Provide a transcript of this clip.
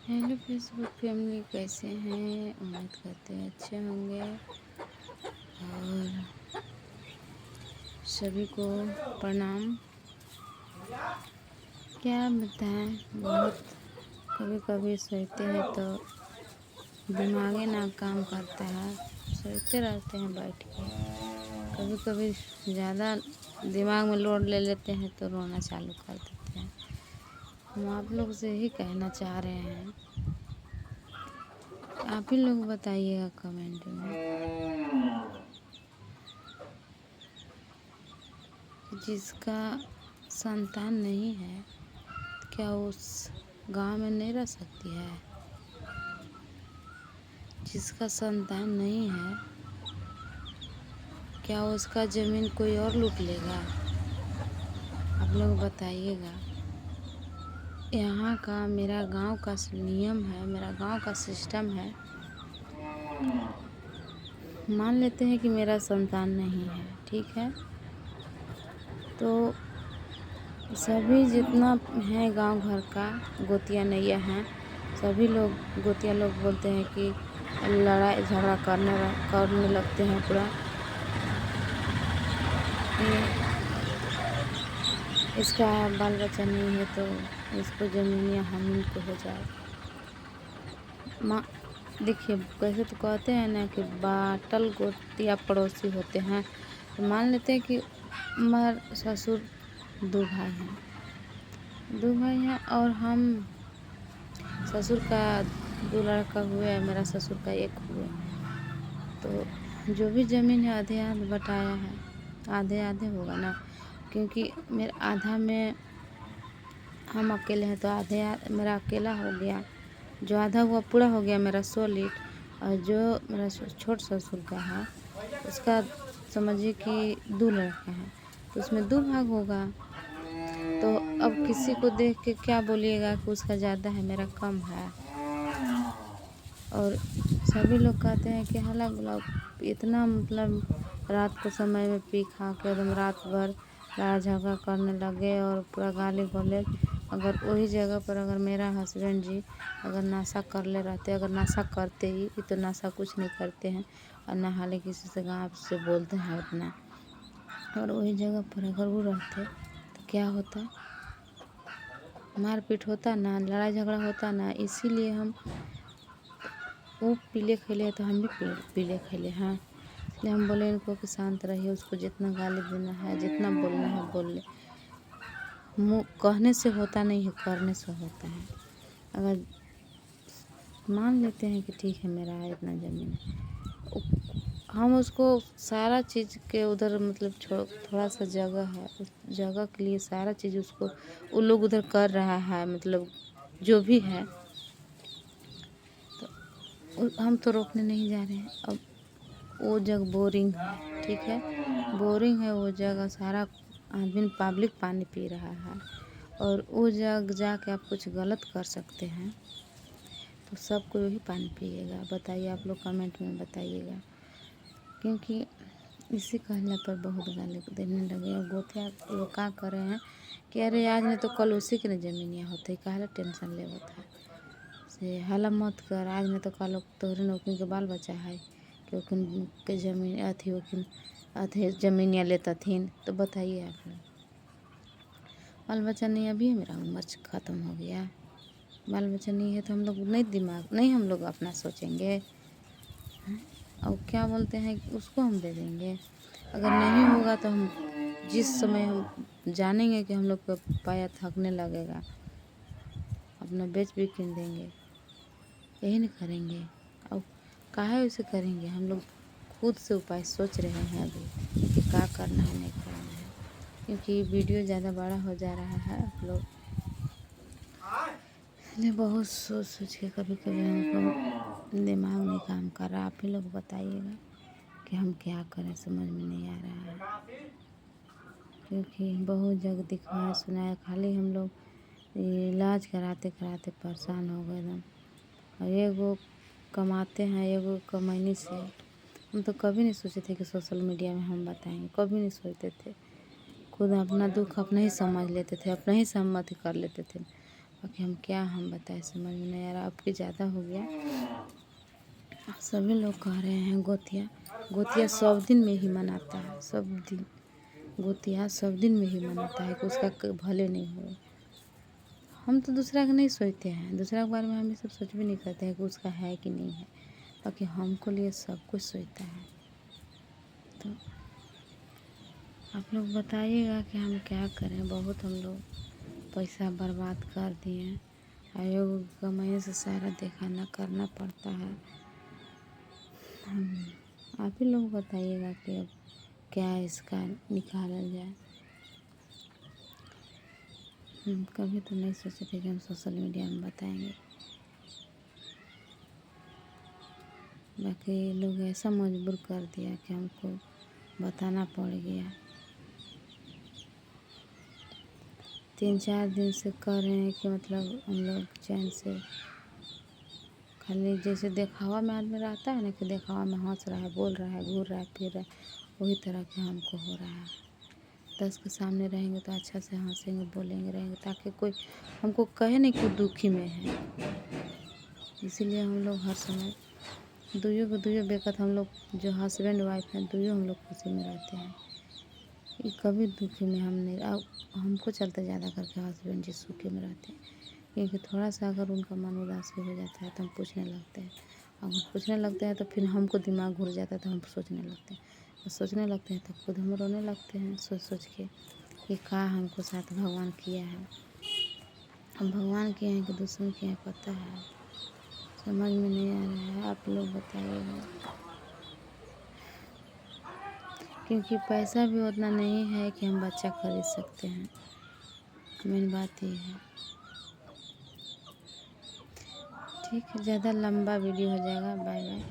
Hello Facebook family, कैसे हैं? उम्मीद करते हैं अच्छे होंगे। और सभी को प्रणाम। क्या बताएं, बहुत कभी कभी सोचते हैं तो दिमागे ना काम करता है। सोचते रहते हैं बैठ के। कभी कभी ज़्यादा दिमाग में लोड ले लेते हैं तो रोना चालू कर देते हैं। हम आप लोग से ही कहना चाह रहे हैं, आप ही लोग बताइएगा कमेंट में। जिसका संतान नहीं है, क्या उस गांव में नहीं रह सकती है? जिसका संतान नहीं है, क्या उसका ज़मीन कोई और लूट लेगा? आप लोग बताइएगा। यहाँ का मेरा गांव का नियम है, मेरा गांव का सिस्टम है। मान लेते हैं कि मेरा संतान नहीं है, ठीक है, तो सभी जितना है गांव घर का गोतिया नैया हैं, सभी लोग गोतिया लोग बोलते हैं कि लड़ाई झगड़ा करने लगते हैं पूरा कि इसका बाल बच्चा नहीं है तो इसको ज़मीन या हम को हो जाए। माँ देखिए, कैसे तो कहते हैं ना कि बाटल गोतिया पड़ोसी होते हैं। तो मान लेते हैं कि मर ससुर दो भाई हैं और हम ससुर का दो लड़का हुए, मेरा ससुर का एक हुए, तो जो भी ज़मीन है आधे आधे बटाया है, आधे आधे होगा ना, क्योंकि मेरा आधा में हम अकेले हैं तो आधे मेरा अकेला हो गया। जो आधा हुआ पूरा हो गया मेरा सॉलिड, और जो मेरा छोट ससुर का है उसका समझिए कि दो लड़का है, तो उसमें दो भाग होगा। तो अब किसी को देख के क्या बोलिएगा कि उसका ज़्यादा है मेरा कम है। और सभी लोग कहते हैं कि हल्ला गुला इतना, मतलब रात को समय में पी खा के एकदम रात भर लड़ा झगड़ा करने लगे और पूरा गाली गलौज। अगर वही जगह पर अगर मेरा हस्बैंड जी अगर नशा कर ले रहते, अगर नशा करते ही तो नशा कुछ नहीं करते हैं और ना हाले किसी से गाँव से बोलते हैं उतना, और वही जगह पर अगर वो रहते तो क्या होता? मारपीट होता ना, लड़ाई झगड़ा होता ना। इसीलिए हम वो पीले खेले तो हम भी पीले खेले हैं। इसलिए हम बोले इनको कि शांत रहिए, उसको जितना गाली देना है, जितना बोलना है बोल ले। मुँह कहने से होता नहीं है, करने से होता है। अगर मान लेते हैं कि ठीक है मेरा इतना ज़मीन है, हम उसको सारा चीज़ के उधर, मतलब थोड़ा सा जगह है, उस जगह के लिए सारा चीज़ उसको वो लोग उधर कर रहा है, मतलब जो भी है, तो हम तो रोकने नहीं जा रहे हैं। अब वो जगह बोरिंग है, ठीक है, बोरिंग है वो जगह, सारा आदमी पब्लिक पानी पी रहा है, और वो जगह जाके आप कुछ गलत कर सकते हैं तो सब कोई वही पानी पिएगा। बताइए, आप लोग कमेंट में बताइएगा। क्योंकि इसी कहने पर बहुत गाली देने लगे। और गोतिया लोग क्या कर रहे हैं कि अरे आज नहीं तो कल उसी के न जमीनिया होते, काहे टेंशन ले होता है से हला मत कर, आज नहीं तो कल तोहरे नौकरी के बाल बच्चा है कि ओकिन के जमीन अथी ओकिन अथी जमीनिया लेतथिन। तो बताइए आप लोग, बाल बच्चा नहीं, अभी मेरा उम्र ख़त्म हो गया, बाल बच्चा नहीं है तो हम लोग नहीं, दिमाग नहीं हम लोग अपना सोचेंगे? और क्या बोलते हैं कि उसको हम दे देंगे? अगर नहीं होगा तो हम जिस समय हम जानेंगे कि हम लोग का पाया थकने लगेगा, अपना बेच भी किन देंगे, यही नहीं करेंगे? और काहे वैसे करेंगे? हम लोग खुद से उपाय सोच रहे हैं अभी कि क्या करना है नहीं करना है, क्योंकि वीडियो ज़्यादा बड़ा हो जा रहा है। आप लोग ने बहुत सोच सोच के कभी कभी हमको दिमाग नहीं काम कर रहा। आप ही लोग बताइएगा कि हम क्या करें, समझ में नहीं आ रहा है। क्योंकि बहुत जगह दिखवाया सुनाया, खाली हम लोग इलाज कराते कराते परेशान हो गए एकदम। और एगो कमाते हैं, एगो कमाने से हम तो कभी नहीं सोचे थे कि सोशल मीडिया में हम बताएंगे, कभी नहीं सोचते थे। खुद अपना दुख अपना ही समझ लेते थे, अपना ही सहमति कर लेते थे। बाकी हम बताएं, समझ में नहीं आ रहा। अब की ज़्यादा हो गया। सभी लोग कह रहे हैं गोतिया सब दिन में ही मनाता है, सब दिन गोतिया सब दिन में ही मनाता है कि उसका भले नहीं हो। हम तो दूसरा का नहीं सोचते हैं, दूसरा के बारे में हम ये सब सोच भी नहीं करते हैं कि उसका है कि नहीं है। बाकी हमको लिए सब कुछ सोचता है। तो आप लोग बताइएगा कि हम क्या करें। बहुत हम लोग पैसा बर्बाद कर दिए। आयोग कमाई से सारा देखाना करना पड़ता है। आप ही लोग बताइएगा कि अब क्या इसका निकाला जाए। कभी तो नहीं सोचे थे कि हम सोशल मीडिया में बताएंगे। बाकी लोग ऐसा मजबूर कर दिया कि हमको बताना पड़ गया। 3-4 दिन से कह रहे हैं कि मतलब हम लोग चैन से, खाली जैसे दिखावा में आदमी रहता है ना, कि दिखावा में हंस रहा है, बोल रहा है, घूर रहा है, फिर रहा है, वही तरह के हमको हो रहा है। 10 के सामने रहेंगे तो अच्छा से हंसेंगे, बोलेंगे, रहेंगे, ताकि कोई हमको कहे नहीं कि दुखी में है। इसीलिए हम लोग हर समय दुइयों बेकत हम लोग जो हस्बैंड वाइफ हैं, दुइयों हम लोग खुशी में रहते हैं। ये कभी दुखी में हम नहीं। अब हमको चलते ज़्यादा करके हस्बैंड जी सुखी में रहते हैं, क्योंकि थोड़ा सा अगर उनका मन उदास भी हो जाता है तो हम पूछने लगते हैं। अगर पूछने लगते हैं तो फिर हमको दिमाग घुर जाता है, तो हम सोचने लगते हैं, और सोचने लगते हैं तो खुद हम रोने लगते हैं सोच सोच के कि का हमको साथ भगवान किया है। हम भगवान किए हैं कि दुश्मन किए हैं पता है, समझ में नहीं आ रहा है। आप लोग बताइएगा, क्योंकि पैसा भी उतना नहीं है कि हम बच्चा खरीद सकते हैं। मेन बात ये है। ठीक है, ज़्यादा लंबा वीडियो हो जाएगा। Bye bye.